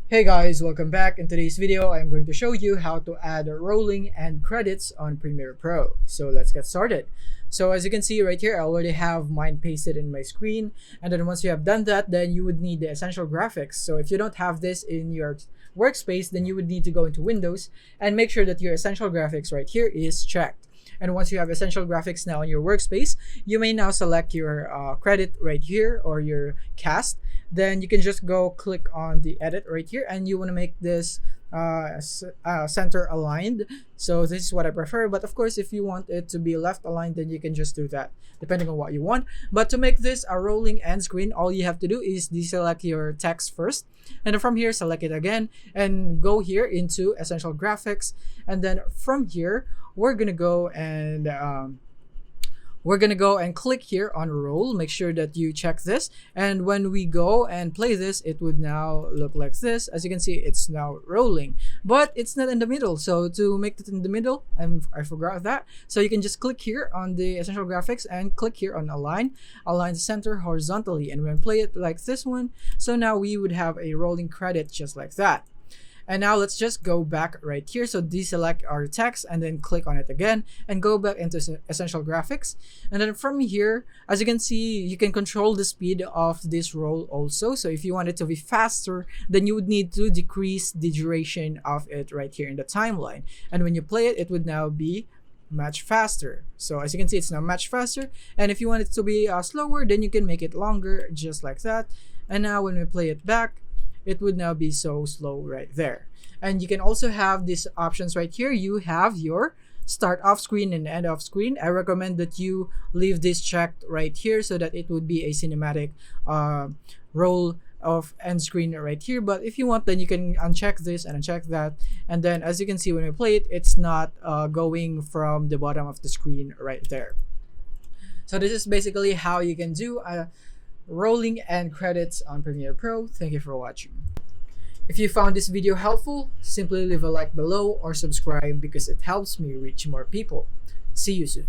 Hey guys, welcome back. In today's video, I'm going to show you how to add rolling and credits on Premiere Pro. So let's get started. So as you can see right here, I already have mine pasted in my screen. And then once you have done that, then you would need the essential graphics. So if you don't have this in your workspace, then you would need to go into Windows and make sure that your essential graphics right here is checked. And once you have essential graphics now on your workspace, you may now select your credit right here or your cast. Then you can just go click on the edit right here, and you want to make this center aligned. So this is what I prefer, but of course if you want it to be left aligned, then you can just do that depending on what you want. But to make this a rolling end screen, all you have to do is deselect your text first, and then from here select it again and go here into essential graphics. And then from here we're gonna go and click here on roll. Make sure that you check this, and when we go and play this, it would now look like this. As you can see, it's now rolling, but it's not in the middle. So to make it in the middle, I forgot that. So you can just click here on the essential graphics and click here on align the center horizontally, and when play it like this one, so now we would have a rolling credit just like that. And now let's just go back right here. So deselect our text and then click on it again and go back into essential graphics. And then from here, as you can see, you can control the speed of this roll also. So if you want it to be faster, then you would need to decrease the duration of it right here in the timeline. And when you play it, it would now be much faster. So as you can see, it's now much faster. And if you want it to be slower, then you can make it longer just like that. And now when we play it back, it would now be so slow right there. And you can also have these options right here. You have your start off screen and end off screen. I recommend that you leave this checked right here so that it would be a cinematic roll of end screen right here. But if you want, then you can uncheck this and uncheck that. And then as you can see, when we play it, it's not going from the bottom of the screen right there. So this is basically how you can do rolling end credits on Premiere Pro. Thank you for watching. If you found this video helpful, simply leave a like below or subscribe because it helps me reach more people. See you soon.